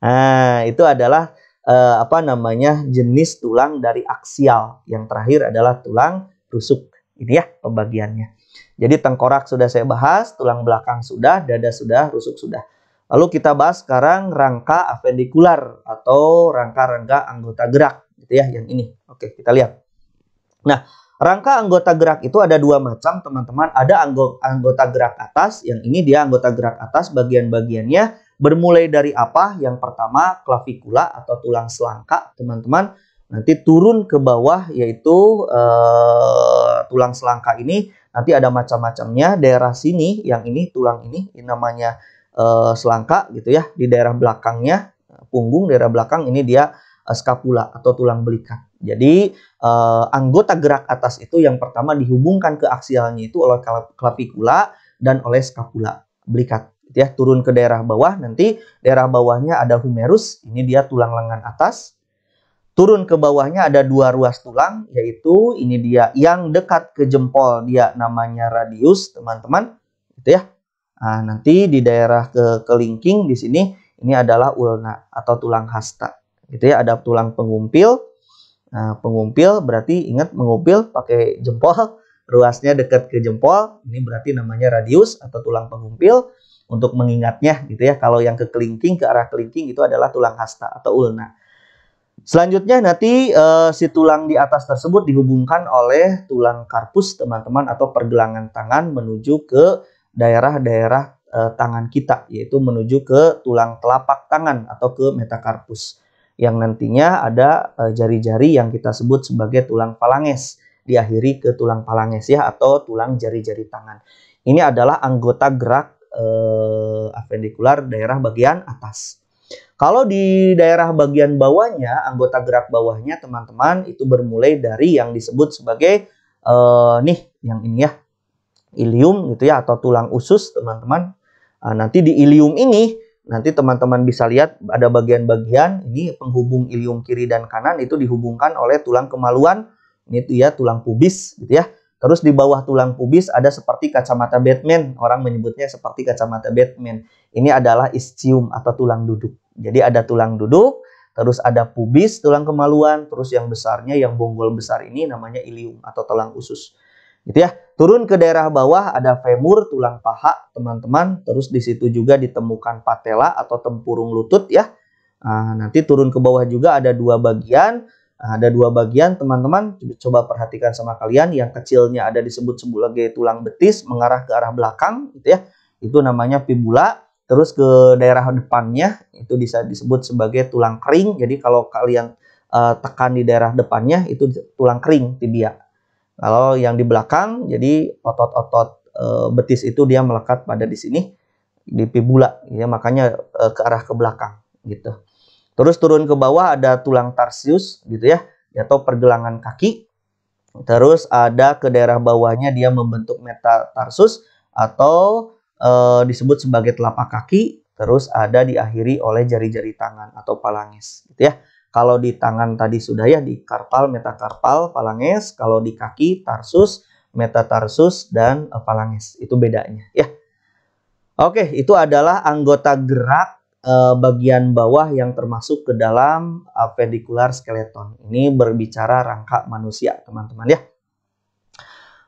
Nah, itu adalah jenis tulang dari aksial. Yang terakhir adalah tulang rusuk. Ini ya pembagiannya. Jadi tengkorak sudah saya bahas, tulang belakang sudah, dada sudah, rusuk sudah. Lalu kita bahas sekarang rangka apendikular atau rangka-rangka anggota gerak, gitu ya, yang ini. Oke, kita lihat. Nah, rangka anggota gerak itu ada dua macam, teman-teman. Ada anggota gerak atas, yang ini dia anggota gerak atas, bagian-bagiannya bermulai dari apa? Yang pertama, klavikula atau tulang selangka, teman-teman. Nanti turun ke bawah, yaitu tulang selangka ini nanti ada macam-macamnya. Daerah sini, yang ini tulang ini namanya selangka gitu ya. Di daerah belakangnya, punggung, daerah belakang ini dia skapula atau tulang belikat. Jadi anggota gerak atas itu yang pertama dihubungkan ke aksialnya itu oleh klavikula dan oleh skapula belikat. Ya, turun ke daerah bawah, nanti daerah bawahnya ada humerus, ini dia tulang lengan atas. Turun ke bawahnya ada dua ruas tulang, yaitu ini dia yang dekat ke jempol, dia namanya radius, teman-teman, gitu ya. Nah, nanti di daerah ke kelingking di sini ini adalah ulna atau tulang hasta, gitu ya. Ada tulang pengumpil. Nah, pengumpil berarti ingat mengumpil pakai jempol, ruasnya dekat ke jempol, ini berarti namanya radius atau tulang pengumpil. Untuk mengingatnya gitu ya, kalau yang ke kelingking, ke arah kelingking itu adalah tulang hasta atau ulna. Selanjutnya nanti si tulang di atas tersebut dihubungkan oleh tulang karpus, teman-teman, atau pergelangan tangan menuju ke daerah-daerah tangan kita, yaitu menuju ke tulang telapak tangan atau ke metakarpus, yang nantinya ada jari-jari yang kita sebut sebagai tulang falanges, diakhiri ke tulang falanges ya, atau tulang jari-jari tangan. Ini adalah anggota gerak apendikular daerah bagian atas. Kalau di daerah bagian bawahnya, anggota gerak bawahnya teman-teman itu bermulai dari yang disebut sebagai yang ini ya, ilium gitu ya, atau tulang usus, teman-teman. Nanti di ilium ini nanti teman-teman bisa lihat ada bagian-bagian ini penghubung ilium kiri dan kanan itu dihubungkan oleh tulang kemaluan. Ini tuh ya tulang pubis gitu ya. Terus di bawah tulang pubis ada seperti kacamata Batman. Orang menyebutnya seperti kacamata Batman. Ini adalah ischium atau tulang duduk. Jadi ada tulang duduk, terus ada pubis, tulang kemaluan, terus yang besarnya, yang bonggol besar ini namanya ilium atau tulang usus. Gitu ya. Turun ke daerah bawah ada femur, tulang paha, teman-teman. Terus di situ juga ditemukan patella atau tempurung lutut ya. Nanti turun ke bawah juga ada dua bagian. Ada dua bagian, teman-teman, coba perhatikan sama kalian. Yang kecilnya ada disebut sebagai tulang betis mengarah ke arah belakang gitu ya. Itu namanya fibula. Terus ke daerah depannya itu bisa disebut sebagai tulang kering. Jadi kalau kalian tekan di daerah depannya itu tulang kering, tibia. Kalau yang di belakang, jadi otot-otot betis itu dia melekat pada di sini di fibula ya, makanya ke arah ke belakang gitu. Terus turun ke bawah ada tulang tarsius gitu ya, atau pergelangan kaki. Terus ada ke daerah bawahnya dia membentuk metatarsus atau disebut sebagai telapak kaki. Terus ada diakhiri oleh jari-jari tangan atau falanges gitu ya. Kalau di tangan tadi sudah ya, di karpal, metakarpal, falanges. Kalau di kaki tarsus, metatarsus, dan falanges. Itu bedanya ya. Oke, itu adalah anggota gerak bagian bawah yang termasuk ke dalam apendikular skeleton. Ini berbicara rangka manusia, teman-teman ya.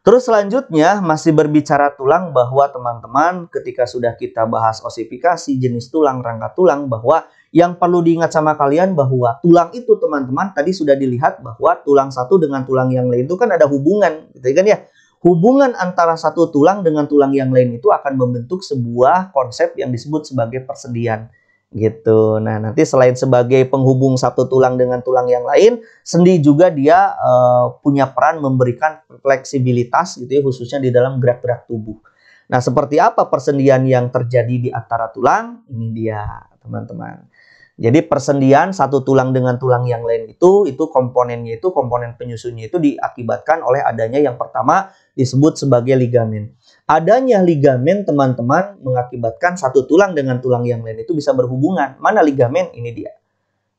Terus selanjutnya masih berbicara tulang, bahwa teman-teman ketika sudah kita bahas osifikasi jenis tulang, rangka tulang, bahwa yang perlu diingat sama kalian bahwa tulang itu teman-teman tadi sudah dilihat bahwa tulang satu dengan tulang yang lain itu kan ada hubungan, gitu kan ya. Hubungan antara satu tulang dengan tulang yang lain itu akan membentuk sebuah konsep yang disebut sebagai persendian. Gitu. Nah, nanti selain sebagai penghubung satu tulang dengan tulang yang lain, sendi juga dia punya peran memberikan fleksibilitas gitu ya, khususnya di dalam gerak-gerak tubuh. Nah, seperti apa persendian yang terjadi di antara tulang? Ini dia, teman-teman. Jadi persendian satu tulang dengan tulang yang lain itu komponennya itu, komponen penyusunnya itu diakibatkan oleh adanya yang pertama disebut sebagai ligamen. Adanya ligamen, teman-teman, mengakibatkan satu tulang dengan tulang yang lain itu bisa berhubungan. Mana ligamen? Ini dia.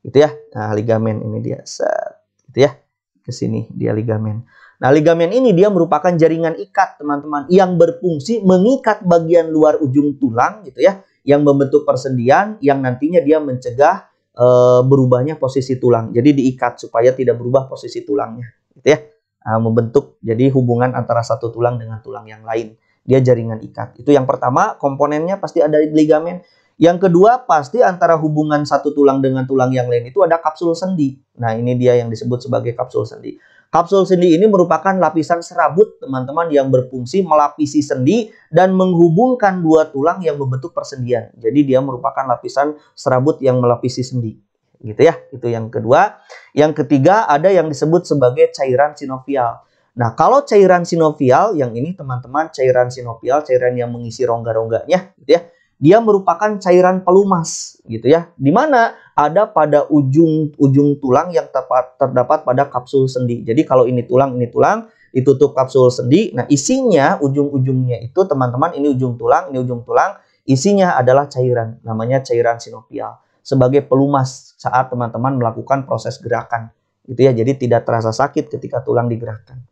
Gitu ya. Nah, ligamen ini dia. Set. Gitu ya. Ke sini dia ligamen. Nah, ligamen ini dia merupakan jaringan ikat, teman-teman, yang berfungsi mengikat bagian luar ujung tulang gitu ya, yang membentuk persendian yang nantinya dia mencegah berubahnya posisi tulang. Jadi diikat supaya tidak berubah posisi tulangnya, gitu ya. Membentuk jadi hubungan antara satu tulang dengan tulang yang lain. Dia jaringan ikat. Itu yang pertama, komponennya pasti ada ligamen. Yang kedua, pasti antara hubungan satu tulang dengan tulang yang lain itu ada kapsul sendi. Nah, ini dia yang disebut sebagai kapsul sendi. Kapsul sendi ini merupakan lapisan serabut, teman-teman, yang berfungsi melapisi sendi dan menghubungkan dua tulang yang membentuk persendian. Jadi dia merupakan lapisan serabut yang melapisi sendi. Gitu ya, itu yang kedua. Yang ketiga, ada yang disebut sebagai cairan sinovial. Nah, kalau cairan sinovial, yang ini teman-teman, cairan sinovial, cairan yang mengisi rongga-rongganya, gitu ya. Dia merupakan cairan pelumas, gitu ya. Di mana ada pada ujung tulang yang terdapat pada kapsul sendi. Jadi kalau ini tulang, ditutup kapsul sendi. Nah, isinya, ujung-ujungnya itu teman-teman, ini ujung tulang, isinya adalah cairan, namanya cairan sinovial. Sebagai pelumas saat teman-teman melakukan proses gerakan, gitu ya. Jadi tidak terasa sakit ketika tulang digerakkan.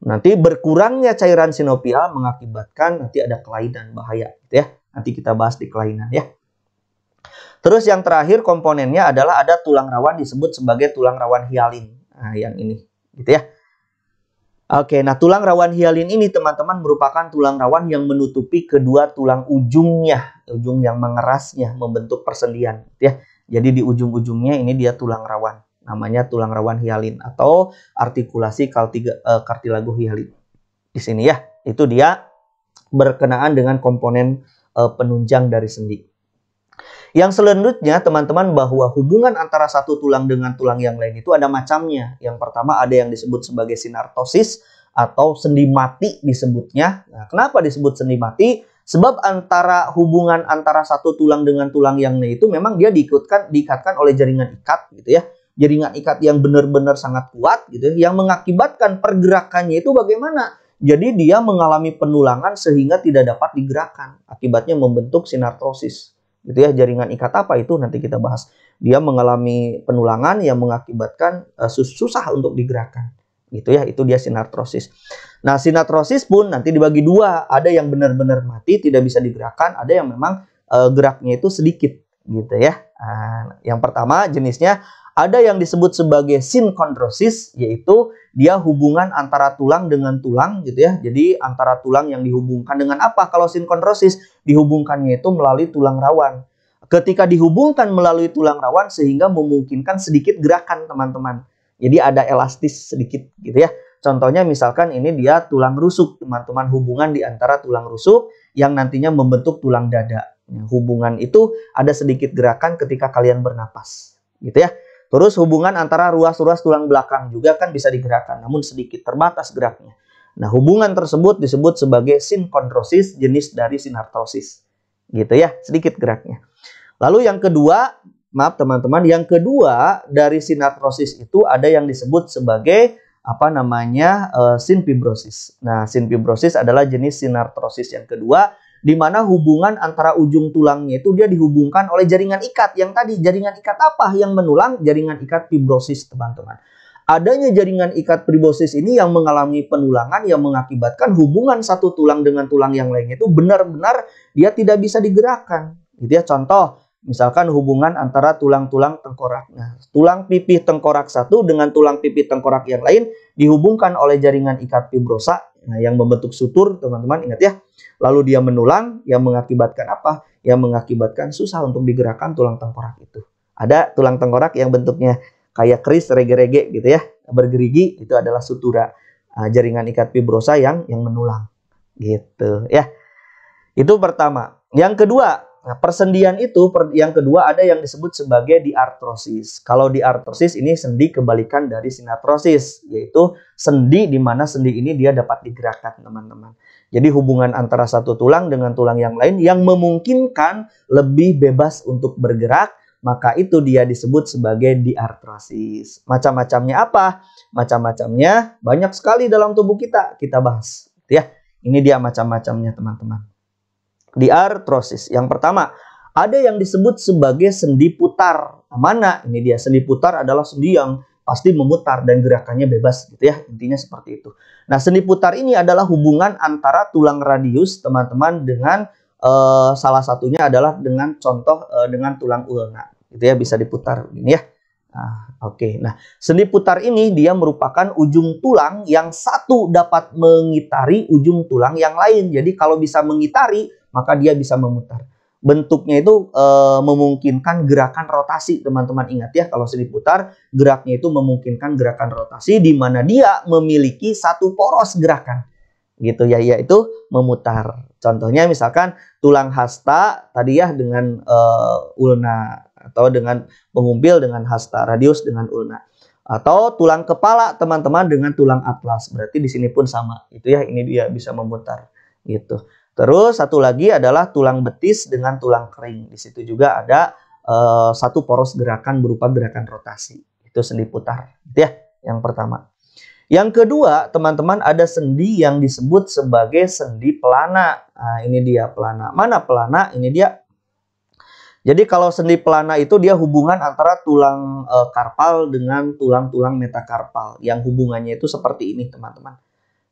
Nanti berkurangnya cairan sinovial mengakibatkan nanti ada kelainan bahaya, gitu ya. Nanti kita bahas di kelainan ya. Terus yang terakhir komponennya adalah ada tulang rawan disebut sebagai tulang rawan hialin. Nah, yang ini, gitu ya. Oke, nah tulang rawan hialin ini teman-teman merupakan tulang rawan yang menutupi kedua tulang ujungnya, ujung yang mengerasnya membentuk persendian, gitu ya. Jadi di ujung-ujungnya ini dia tulang rawan, namanya tulang rawan hialin atau artikulasi kartilago hialin. Di sini ya, itu dia berkenaan dengan komponen penunjang dari sendi. Yang selanjutnya teman-teman bahwa hubungan antara satu tulang dengan tulang yang lain itu ada macamnya. Yang pertama ada yang disebut sebagai sinartosis atau sendi mati disebutnya. Nah, kenapa disebut sendi mati? Sebab hubungan antara satu tulang dengan tulang yang lain itu memang dia diikatkan oleh jaringan ikat, gitu ya. Jaringan ikat yang benar-benar sangat kuat, gitu ya, yang mengakibatkan pergerakannya itu bagaimana? Jadi dia mengalami penulangan sehingga tidak dapat digerakkan. Akibatnya membentuk sinartrosis. Gitu ya, jaringan ikat apa itu nanti kita bahas. Dia mengalami penulangan yang mengakibatkan susah untuk digerakkan. Gitu ya, itu dia sinartrosis. Nah, sinartrosis pun nanti dibagi dua. Ada yang benar-benar mati, tidak bisa digerakkan. Ada yang memang geraknya itu sedikit. Gitu ya. Nah, yang pertama jenisnya ada yang disebut sebagai sinkondrosis, yaitu dia hubungan antara tulang dengan tulang, gitu ya. Jadi antara tulang yang dihubungkan dengan apa? Kalau sinkondrosis dihubungkannya itu melalui tulang rawan. Ketika dihubungkan melalui tulang rawan sehingga memungkinkan sedikit gerakan, teman-teman. Jadi ada elastis sedikit, gitu ya. Contohnya misalkan ini dia tulang rusuk, teman-teman, hubungan di antara tulang rusuk yang nantinya membentuk tulang dada. Hubungan itu ada sedikit gerakan ketika kalian bernapas, gitu ya. Terus hubungan antara ruas-ruas tulang belakang juga kan bisa digerakkan, namun sedikit terbatas geraknya. Nah, hubungan tersebut disebut sebagai sinkondrosis, jenis dari sinartrosis. Gitu ya, sedikit geraknya. Lalu yang kedua, maaf teman-teman, yang kedua dari sinartrosis itu ada yang disebut sebagai sinfibrosis. Nah, sinfibrosis adalah jenis sinartrosis yang kedua, di mana hubungan antara ujung tulangnya itu dia dihubungkan oleh jaringan ikat. Yang tadi jaringan ikat apa yang menulang? Jaringan ikat fibrosis, teman-teman. Adanya jaringan ikat fibrosis ini yang mengalami penulangan yang mengakibatkan hubungan satu tulang dengan tulang yang lainnya itu benar-benar dia tidak bisa digerakkan. Gitu ya, contoh misalkan hubungan antara tulang-tulang tengkorak. Nah, tulang pipih tengkorak satu dengan tulang pipih tengkorak yang lain dihubungkan oleh jaringan ikat fibrosa. Nah, yang membentuk sutur, teman-teman, ingat ya. Lalu dia menulang, yang mengakibatkan apa? Yang mengakibatkan susah untuk digerakkan tulang tengkorak itu. Ada tulang tengkorak yang bentuknya kayak keris, rege-rege gitu ya, bergerigi, itu adalah sutura. Jaringan ikat fibrosa yang menulang. Gitu ya. Itu pertama. Yang kedua, persendian itu, yang kedua ada yang disebut sebagai diartrosis. Kalau diartrosis ini sendi kebalikan dari sinartrosis, yaitu sendi di mana sendi ini dia dapat digerakkan, teman-teman. Jadi hubungan antara satu tulang dengan tulang yang lain yang memungkinkan lebih bebas untuk bergerak, maka itu dia disebut sebagai diartrosis. Macam-macamnya apa? Macam-macamnya banyak sekali dalam tubuh kita bahas. Ya, ini dia macam-macamnya, teman-teman. Diartrosis. Yang pertama, ada yang disebut sebagai sendi putar. Mana? Ini dia, sendi putar adalah sendi yang pasti memutar dan gerakannya bebas, gitu ya. Intinya seperti itu. Nah, sendi putar ini adalah hubungan antara tulang radius, teman-teman, dengan salah satunya adalah dengan contoh dengan tulang ulna. gitu ya, bisa diputar begini ya. Nah, oke. Nah, sendi putar ini dia merupakan ujung tulang yang satu dapat mengitari ujung tulang yang lain. Jadi kalau bisa mengitari, maka dia bisa memutar. Bentuknya itu memungkinkan gerakan rotasi, teman-teman ingat ya. Kalau sendi putar, geraknya itu memungkinkan gerakan rotasi di mana dia memiliki satu poros gerakan. Gitu ya, yaitu memutar. Contohnya misalkan tulang hasta tadi ya dengan ulna, atau dengan pengumpil dengan hasta, radius dengan ulna. Atau tulang kepala teman-teman dengan tulang atlas. Berarti di sini pun sama. Itu ya, ini dia bisa memutar gitu. Terus satu lagi adalah tulang betis dengan tulang kering. Di situ juga ada satu poros gerakan berupa gerakan rotasi. Itu sendi putar. Itu ya, yang pertama. Yang kedua, teman-teman, ada sendi yang disebut sebagai sendi pelana. Nah, ini dia pelana. Mana pelana? Ini dia. Jadi kalau sendi pelana itu dia hubungan antara tulang karpal dengan tulang-tulang metakarpal. Yang hubungannya itu seperti ini, teman-teman.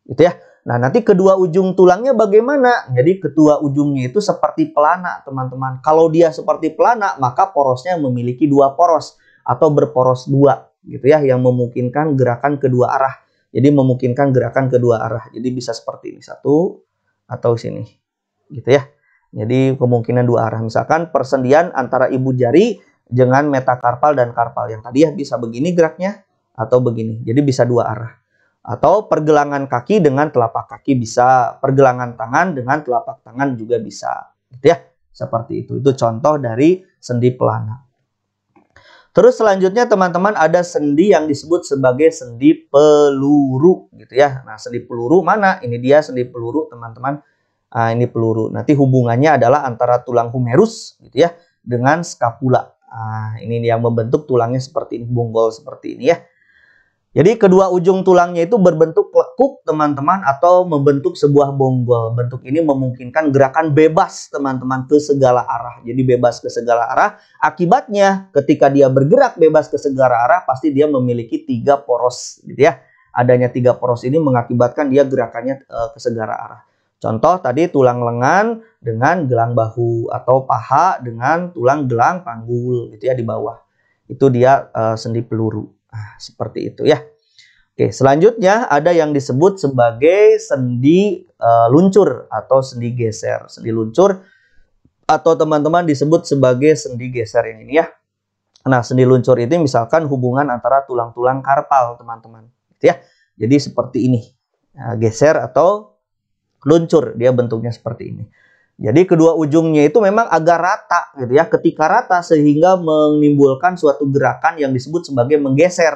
Gitu ya. Nah, nanti kedua ujung tulangnya bagaimana? Jadi kedua ujungnya itu seperti pelana, teman-teman. Kalau dia seperti pelana, maka porosnya memiliki dua poros atau berporos dua, gitu ya, yang memungkinkan gerakan kedua arah. Jadi memungkinkan gerakan kedua arah. Jadi bisa seperti ini, satu atau sini, gitu ya. Jadi kemungkinan dua arah. Misalkan persendian antara ibu jari dengan metakarpal dan karpal. Yang tadi ya bisa begini geraknya atau begini. Jadi bisa dua arah. Atau pergelangan kaki dengan telapak kaki bisa. Pergelangan tangan dengan telapak tangan juga bisa. Gitu ya. Seperti itu. Itu contoh dari sendi pelana. Terus selanjutnya teman-teman ada sendi yang disebut sebagai sendi peluru. Gitu ya. Nah, sendi peluru mana? Ini dia sendi peluru, teman-teman. Nah, ini peluru. Nanti hubungannya adalah antara tulang humerus gitu ya dengan skapula. Nah, ini yang membentuk tulangnya seperti ini, bonggol seperti ini ya. Jadi kedua ujung tulangnya itu berbentuk lekuk, teman-teman, atau membentuk sebuah bonggol. Bentuk ini memungkinkan gerakan bebas, teman-teman, ke segala arah. Jadi bebas ke segala arah. Akibatnya ketika dia bergerak bebas ke segala arah, pasti dia memiliki 3 poros gitu ya. Adanya 3 poros ini mengakibatkan dia gerakannya ke segala arah. Contoh tadi tulang lengan dengan gelang bahu, atau paha dengan tulang gelang panggul gitu ya di bawah. Itu dia sendi peluru. Nah, seperti itu ya. Oke, selanjutnya ada yang disebut sebagai sendi luncur atau sendi geser. Sendi luncur atau teman-teman disebut sebagai sendi geser yang ini ya. Nah, sendi luncur itu misalkan hubungan antara tulang-tulang karpal, teman-teman. Gitu ya. Jadi seperti ini. Nah, geser atau luncur, dia bentuknya seperti ini. Jadi kedua ujungnya itu memang agak rata gitu ya. Ketika rata sehingga menimbulkan suatu gerakan yang disebut sebagai menggeser.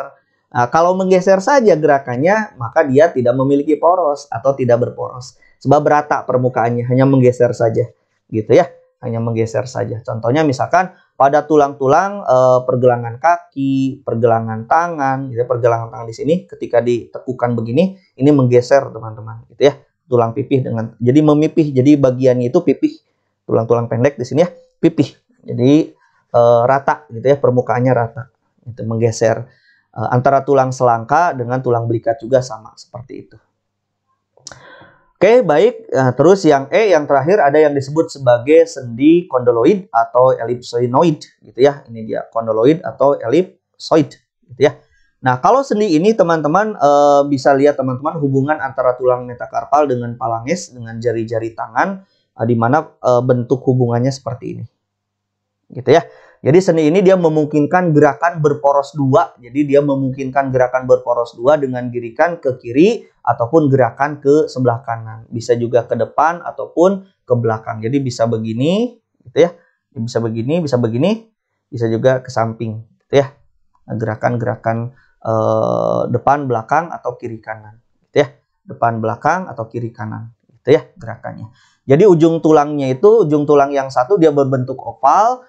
Nah, kalau menggeser saja gerakannya, maka dia tidak memiliki poros atau tidak berporos. Sebab rata permukaannya, hanya menggeser saja. Gitu ya, hanya menggeser saja. Contohnya misalkan pada tulang-tulang pergelangan kaki, pergelangan tangan, gitu ya, pergelangan tangan di sini ketika ditekukan begini, ini menggeser, teman-teman, gitu ya. Tulang pipih dengan, jadi memipih, jadi bagiannya itu pipih, tulang-tulang pendek di sini ya, pipih, jadi rata gitu ya, permukaannya rata, itu menggeser. Antara tulang selangka dengan tulang belikat juga sama seperti itu. Oke, baik. Terus yang yang terakhir ada yang disebut sebagai sendi kondoloid atau ellipsoid gitu ya. Ini dia kondoloid atau ellipsoid gitu ya. Nah, kalau sendi ini teman-teman bisa lihat teman-teman hubungan antara tulang metakarpal dengan falanges dengan jari-jari tangan di mana bentuk hubungannya seperti ini. Gitu ya. Jadi sendi ini dia memungkinkan gerakan berporos dua. Jadi dia memungkinkan gerakan berporos dua dengan gerakan ke kiri ataupun gerakan ke sebelah kanan. Bisa juga ke depan ataupun ke belakang. Jadi bisa begini gitu ya. Bisa begini, bisa juga ke samping gitu ya. Gerakan-gerakan depan belakang atau kiri kanan gitu ya. Depan belakang atau kiri kanan gitu ya gerakannya. Jadi ujung tulangnya itu, ujung tulang yang satu dia berbentuk oval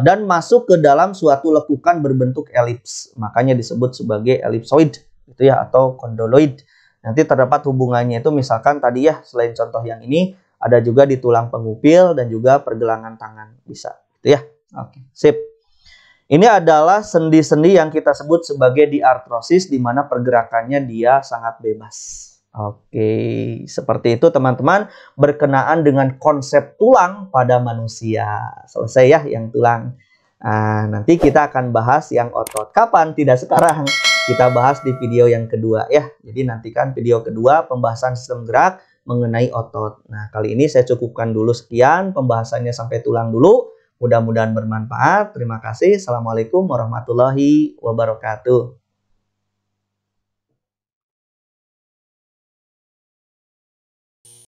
dan masuk ke dalam suatu lekukan berbentuk elips. Makanya disebut sebagai ellipsoid gitu ya, atau kondoloid. Nanti terdapat hubungannya itu misalkan tadi ya, selain contoh yang ini ada juga di tulang pengupil dan juga pergelangan tangan bisa gitu ya. Oke, sip. Ini adalah sendi-sendi yang kita sebut sebagai diartrosis, di mana pergerakannya dia sangat bebas. Oke, seperti itu teman-teman berkenaan dengan konsep tulang pada manusia. Selesai ya yang tulang. Nah, nanti kita akan bahas yang otot. Kapan? Tidak sekarang. Kita bahas di video yang kedua ya. Jadi nantikan video kedua pembahasan sistem gerak mengenai otot. Nah, kali ini saya cukupkan dulu sekian. Pembahasannya sampai tulang dulu. Mudah-mudahan bermanfaat. Terima kasih. Assalamualaikum warahmatullahi wabarakatuh.